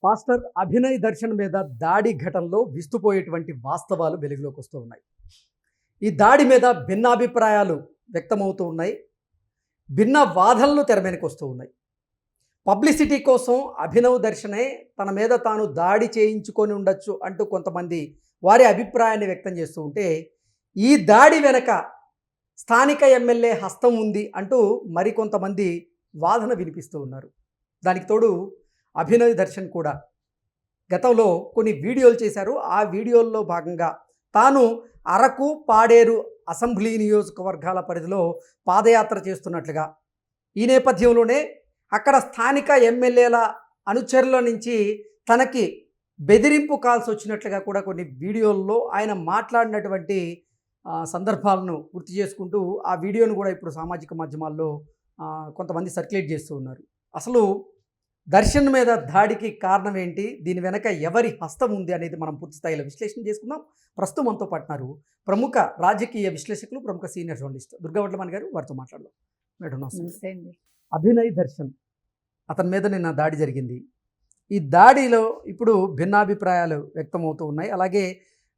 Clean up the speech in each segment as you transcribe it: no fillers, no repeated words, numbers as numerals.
Pastor Abhinay Darshan మీద దాడి ఘటనలో విస్తుపోయేటువంటి వాస్తవాలు వెలుగులోకి వస్తూ ఉన్నాయి. ఈ దాడి మీద భిన్నాభిప్రాయాలు వ్యక్తమవుతూ ఉన్నాయి. భిన్న వాదనలు తెర మీదకి వస్తూ ఉన్నాయి. పబ్లిసిటీ కోసం అభినవ్ దర్శనే తన మీద తాను దాడి చేయించుకొని ఉండొచ్చు అంటూ కొంతమంది వారి అభిప్రాయాన్ని వ్యక్తం చేస్తూ ఉంటే, ఈ దాడి వెనక స్థానిక ఎమ్మెల్యే హస్తం ఉంది అంటూ మరికొంతమంది వాదన వినిపిస్తూ ఉన్నారు. దానికి తోడు అభినవ్ దర్శన్ కూడా గతంలో కొన్ని వీడియోలు చేశారు. ఆ వీడియోల్లో భాగంగా తాను అరకు, పాడేరు అసెంబ్లీ నియోజకవర్గాల పరిధిలో పాదయాత్ర చేస్తున్నట్లుగా, ఈ నేపథ్యంలోనే అక్కడ స్థానిక ఎమ్మెల్యేల అనుచరుల నుంచి తనకి బెదిరింపు కాల్స్ వచ్చినట్లుగా కూడా కొన్ని వీడియోల్లో ఆయన మాట్లాడినటువంటి సందర్భాలను గుర్తు చేసుకుంటూ ఆ వీడియోను కూడా ఇప్పుడు సామాజిక మాధ్యమాల్లో కొంతమంది సర్క్యులేట్ చేస్తూ ఉన్నారు. అసలు దర్శన్ మీద దాడికి కారణం ఏంటి, దీని వెనక ఎవరి హస్తం ఉంది అనేది మనం పూర్తి స్థాయిలో విశ్లేషణ చేసుకుందాం. ప్రస్తుతం మనతో పాటున్నారు ప్రముఖ రాజకీయ విశ్లేషకులు, ప్రముఖ సీనియర్ జర్నలిస్ట్ దుర్గా వడ్లమాని గారు. వారితో మాట్లాడదాం. మేడం నమస్తే. అభినయ్ దర్శన్ అతని మీద నిన్న దాడి జరిగింది. ఈ దాడిలో ఇప్పుడు భిన్నాభిప్రాయాలు వ్యక్తమవుతూ ఉన్నాయి. అలాగే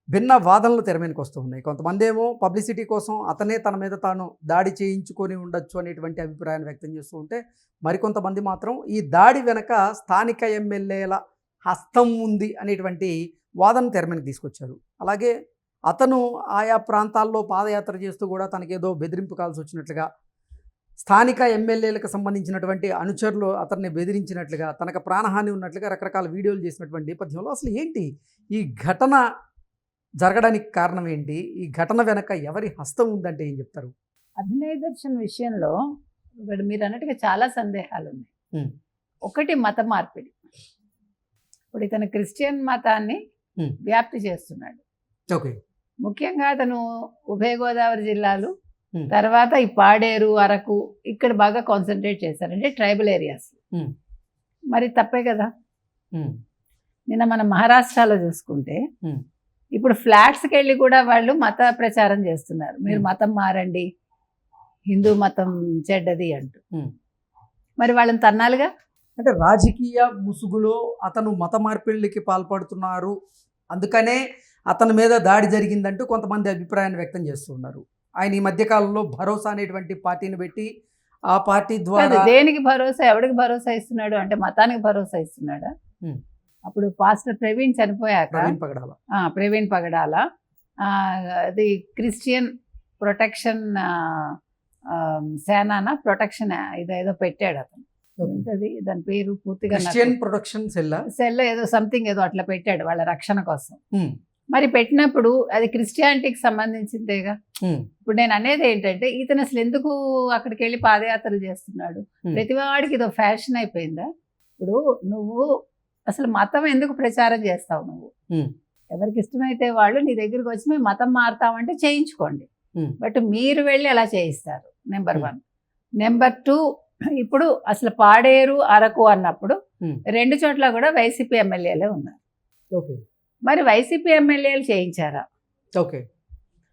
భిన్న వాదనలు తెర మీదకి వస్తూ ఉన్నాయి. కొంతమంది ఏమో పబ్లిసిటీ కోసం అతనే తన మీద తాను దాడి చేయించుకొని ఉండొచ్చు అనేటువంటి అభిప్రాయాన్ని వ్యక్తం చేస్తూ ఉంటే, మరికొంతమంది మాత్రం ఈ దాడి వెనక స్థానిక ఎమ్మెల్యేల హస్తం ఉంది అనేటువంటి వాదన తెర మీదకి తీసుకొచ్చారు. అలాగే అతను ఆయా ప్రాంతాల్లో పాదయాత్ర చేస్తూ కూడా తనకేదో బెదిరింపు కాల్సి వచ్చినట్లుగా, స్థానిక ఎమ్మెల్యేలకు సంబంధించినటువంటి అనుచరులు అతన్ని బెదిరించినట్లుగా, తనకు ప్రాణహాని ఉన్నట్లుగా రకరకాల వీడియోలు చేసినటువంటి నేపథ్యంలో అసలు ఏంటి ఈ ఘటన జరగడానికి కారణం ఏంటి, ఈ ఘటన వెనక ఎవరి హస్తం ఉందంటే ఏం చెప్తారు? అభినయ్ దర్శన్ విషయంలో ఇప్పుడు మీరు అన్నట్టుగా చాలా సందేహాలు ఉన్నాయి. ఒకటి మత మార్పిడి. ఇప్పుడు ఇతను క్రిస్టియన్ మతాన్ని వ్యాప్తి చేస్తున్నాడు. ఓకే, ముఖ్యంగా అతను ఉభయ గోదావరి జిల్లాలు, తర్వాత ఈ పాడేరు, అరకు ఇక్కడ బాగా కాన్సన్ట్రేట్ చేశారు, అంటే ట్రైబల్ ఏరియాస్. మరి తప్పే కదా. నిన్న మనం మహారాష్ట్రలో చూసుకుంటే ఇప్పుడు ఫ్లాట్స్కి వెళ్ళి కూడా వాళ్ళు మత ప్రచారం చేస్తున్నారు. మీరు మతం మారండి, హిందూ మతం చెడ్డది అంటూ. మరి వాళ్ళని తన్నాలుగా. అంటే రాజకీయ ముసుగులో అతను మత మార్పిడికి పాల్పడుతున్నారు, అందుకనే అతని మీద దాడి జరిగిందంటూ కొంతమంది అభిప్రాయాన్ని వ్యక్తం చేస్తున్నారు. ఆయన ఈ మధ్యకాలంలో భరోసా అనేటువంటి పార్టీని పెట్టి ఆ పార్టీ ద్వారా దేనికి భరోసా, ఎవరికి భరోసా ఇస్తున్నాడు అంటే మతానికి భరోసా ఇస్తున్నాడా? అప్పుడు పాస్టర్ ప్రవీణ్ చనిపోయాక ప్రవీణ్ పగడాల అది క్రిస్టియన్ ప్రొటెక్షన్ సేనానా ప్రొటెక్షన్ ఇదేదో పెట్టాడు అతను. ఏంటది దాని పేరు పూర్తిగా, క్రిస్టియన్ ప్రొటెక్షన్ సెల్ ఏదో సంథింగ్ ఏదో అట్లా పెట్టాడు వాళ్ళ రక్షణ కోసం. మరి పెట్టినప్పుడు అది క్రిస్టియానిటీకి సంబంధించిందేగా. ఇప్పుడు నేను అనేది ఏంటంటే ఇతను అసలు ఎందుకు అక్కడికి వెళ్ళి పాదయాత్రలు చేస్తున్నాడు? ప్రతివాడికి ఇదో ఫ్యాషన్ అయిపోయిందా? ఇప్పుడు నువ్వు అసలు మతం ఎందుకు ప్రచారం చేస్తావు? నువ్వు ఎవరికి ఇష్టమైతే వాళ్ళు నీ దగ్గరికి వచ్చి మేము మతం మారుతామంటే చేయించుకోండి, బట్ మీరు వెళ్ళి అలా చేయిస్తారు. నెంబర్ 1. నెంబర్ 2, ఇప్పుడు అసలు పాడేరు, అరకు అన్నప్పుడు 2 చోట్ల కూడా వైసీపీ ఎమ్మెల్యేలే ఉన్నారు. మరి వైసీపీ ఎమ్మెల్యేలు చేయించారా? ఓకే,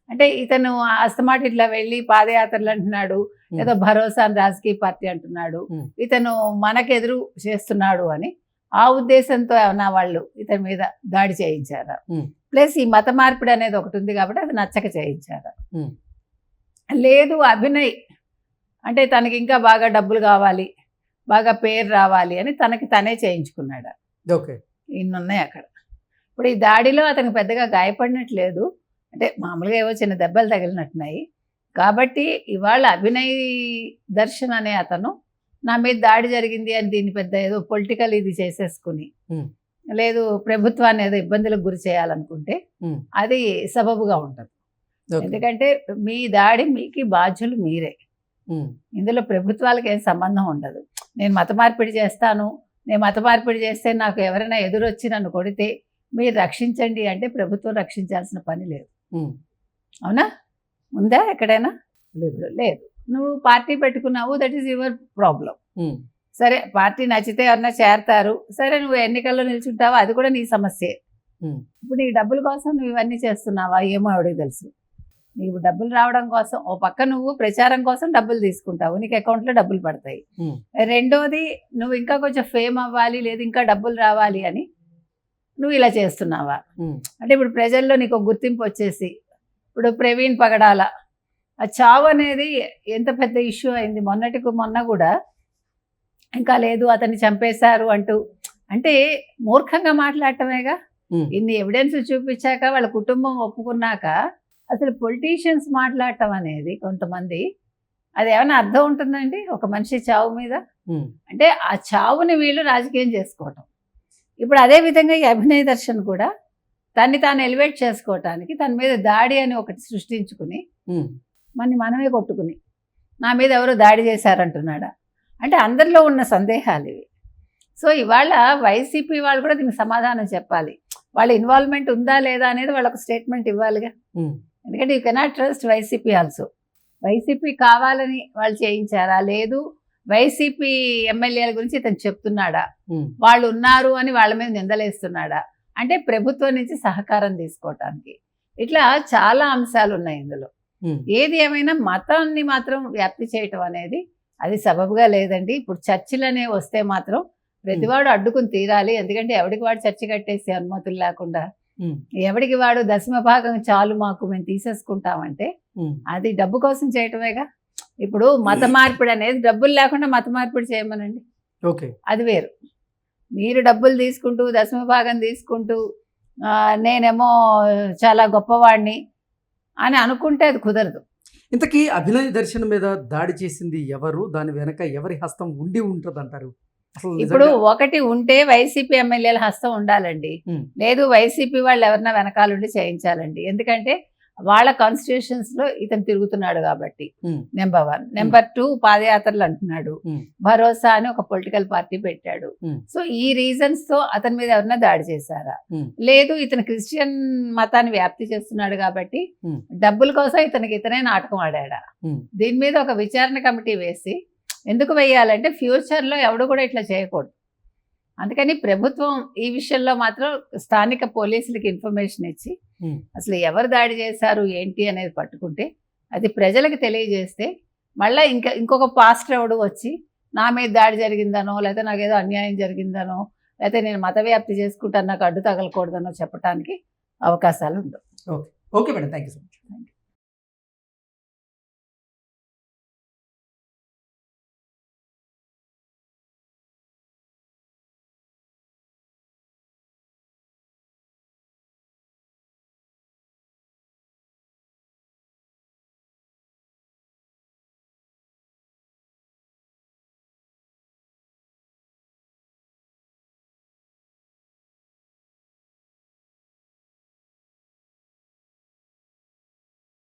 అంటే ఇతను అస్తమాట ఇట్లా వెళ్ళి పాదయాత్రలు అంటున్నాడు, ఏదో భరోసా రాజకీయ పార్టీ అంటున్నాడు, ఇతను మనకెదురు చేస్తున్నాడు అని ఆ ఉద్దేశంతో ఏమన్నా వాళ్ళు ఇతని మీద దాడి చేయించారా? ప్లస్ ఈ మత మార్పిడి అనేది ఒకటి ఉంది కాబట్టి అది నచ్చక చేయించారా? లేదు అభినయ్ అంటే తనకి ఇంకా బాగా డబ్బులు కావాలి, బాగా పేరు రావాలి అని తనకి తనే చేయించుకున్నాడా? ఓకే, ఇన్నున్నాయి అక్కడ. ఇప్పుడు ఈ దాడిలో అతనికి పెద్దగా గాయపడినట్లేదు, అంటే మామూలుగా ఏవో చిన్న దెబ్బలు తగిలినట్టున్నాయి. కాబట్టి ఇవాళ అభినయ్ దర్శన్ అనే అతను నా మీద దాడి జరిగింది అని దీన్ని పెద్ద ఏదో పొలిటికల్ ఇది చేసేసుకుని, లేదు ప్రభుత్వాన్ని ఏదో ఇబ్బందులకు గురి చేయాలనుకుంటే అది సబబుగా ఉంటుంది. ఎందుకంటే మీ దాడి మీకు బాధ్యులు మీరే. ఇందులో ప్రభుత్వాలకు ఏం సంబంధం ఉండదు. నేను మత మార్పిడి చేస్తాను, నేను మత మార్పిడి చేస్తే నాకు ఎవరైనా ఎదురొచ్చి నన్ను కొడితే మీరు రక్షించండి అంటే ప్రభుత్వం రక్షించాల్సిన పని లేదు. అవునా? ఉందా ఎక్కడైనా? లేదు. నువ్వు పార్టీ పెట్టుకున్నావు, దట్ ఈస్ యువర్ ప్రాబ్లం. సరే, పార్టీ నచ్చితే ఎవరన్నా చేరతారు, సరే నువ్వు ఎన్నికల్లో నిల్చుంటావా, అది కూడా నీ సమస్యే. ఇప్పుడు నీ డబ్బుల కోసం నువ్వు ఇవన్నీ చేస్తున్నావా ఏమో ఎవడికి తెలుసు. నీకు డబ్బులు రావడం కోసం ఓ పక్క నువ్వు ప్రచారం కోసం డబ్బులు తీసుకుంటావు, నీకు అకౌంట్లో డబ్బులు పడతాయి. రెండోది నువ్వు ఇంకా కొంచెం ఫేమ్ అవ్వాలి, లేదు ఇంకా డబ్బులు రావాలి అని నువ్వు ఇలా చేస్తున్నావా? అంటే ఇప్పుడు ప్రజల్లో నీకు ఒక గుర్తింపు వచ్చేసి, ఇప్పుడు ప్రవీణ్ పగడాల ఆ చావు అనేది ఎంత పెద్ద ఇష్యూ అయింది. మొన్నటికి మొన్న కూడా ఇంకా లేదు అతన్ని చంపేశారు అంటూ, అంటే మూర్ఖంగా మాట్లాడటమేగా. ఇన్ని ఎవిడెన్స్ చూపించాక వాళ్ళ కుటుంబం ఒప్పుకున్నాక అసలు పొలిటీషియన్స్ మాట్లాడటం అనేది కొంతమంది, అది ఏమైనా అర్థం ఉంటుందండి ఒక మనిషి చావు మీద? అంటే ఆ చావుని వీళ్ళు రాజకీయం చేసుకోవటం. ఇప్పుడు అదే విధంగా ఈ అభినయ్ దర్శన్ కూడా తన్ని తాను ఎలివేట్ చేసుకోవటానికి తన మీద దాడి అని ఒకటి సృష్టించుకుని మనమే కొట్టుకుని నా మీద ఎవరో దాడి చేశారంటున్నాడా? అంటే అందరిలో ఉన్న సందేహాలు ఇవి. సో ఇవాళ వైసీపీ వాళ్ళు కూడా దీనికి సమాధానం చెప్పాలి. వాళ్ళ ఇన్వాల్వ్మెంట్ ఉందా లేదా అనేది వాళ్ళకు స్టేట్మెంట్ ఇవ్వాలిగా. ఎందుకంటే you cannot trust YCP also. YCP కావాలని వాళ్ళు చేయించారా, లేదు వైసీపీ ఎమ్మెల్యేల గురించి ఇతను చెప్తున్నాడా, వాళ్ళు ఉన్నారు అని వాళ్ళ మీద నిందలేస్తున్నాడా, అంటే ప్రభుత్వం నుంచి సహకారం తీసుకోవటానికి. ఇట్లా చాలా అంశాలు ఉన్నాయి ఇందులో. ఏది ఏమైనా మతాన్ని మాత్రం వ్యాప్తి చేయటం అనేది అది సబబుగా లేదండి. ఇప్పుడు చర్చిలు అనేవి వస్తే మాత్రం ప్రతివాడు అడ్డుకుని తీరాలి. ఎందుకంటే ఎవడికి వాడు చర్చి కట్టేసి అనుమతులు లేకుండా, ఎవడికి వాడు దశమ భాగం చాలు మాకు మేము తీసేసుకుంటామంటే అది డబ్బు కోసం చేయటమేగా. ఇప్పుడు మత మార్పిడి అనేది డబ్బులు లేకుండా మత మార్పిడి చేయమనండి, అది వేరు. మీరు డబ్బులు తీసుకుంటూ దశమ భాగం తీసుకుంటూ నేనేమో చాలా గొప్పవాడిని అని అనుకుంటే అది కుదరదు. ఇంతకీ అభినయ్ దర్శన్ మీద దాడి చేసింది ఎవరు, దాని వెనక ఎవరి హస్తం ఉండి ఉంటుంది అంటారు? ఇప్పుడు ఒకటి ఉంటే వైసీపీ ఎమ్మెల్యేల హస్తం ఉండాలండి, లేదు వైసీపీ వాళ్ళు ఎవరన్నా వెనకాలండి చేయించాలండి. ఎందుకంటే వాళ్ళ కాన్స్టిట్యూషన్స్ లో ఇతను తిరుగుతున్నాడు కాబట్టి, నెంబర్ 1. నెంబర్ 2, పాదయాత్రలు అంటున్నాడు, భరోసా అని ఒక పొలిటికల్ పార్టీ పెట్టాడు. సో ఈ రీజన్స్ తో అతని మీద ఎవరన్నా దాడి చేశారా? లేదు ఇతను క్రిస్టియన్ మతాన్ని వ్యాప్తి చేస్తున్నాడు కాబట్టి డబ్బుల కోసం ఇతనే నాటకం ఆడాడా? దీని మీద ఒక విచారణ కమిటీ వేసి, ఎందుకు వేయాలంటే ఫ్యూచర్లో ఎవడు కూడా ఇట్లా చేయకూడదు. అందుకని ప్రభుత్వం ఈ విషయంలో మాత్రం స్థానిక పోలీసులకి ఇన్ఫర్మేషన్ ఇచ్చి అసలు ఎవరు దాడి చేశారు ఏంటి అనేది పట్టుకుంటే అది ప్రజలకు తెలియజేస్తే మళ్ళీ ఇంకొక పాస్టర్ ఎవడు వచ్చి నా మీద దాడి జరిగిందనో, లేకపోతే నాకు ఏదో అన్యాయం జరిగిందనో, లేకపోతే నేను మత వ్యాప్తి చేసుకుంటాను నాకు అడ్డు తగలకూడదనో చెప్పడానికి అవకాశాలు ఉండవు. Okay madam, thank you so much.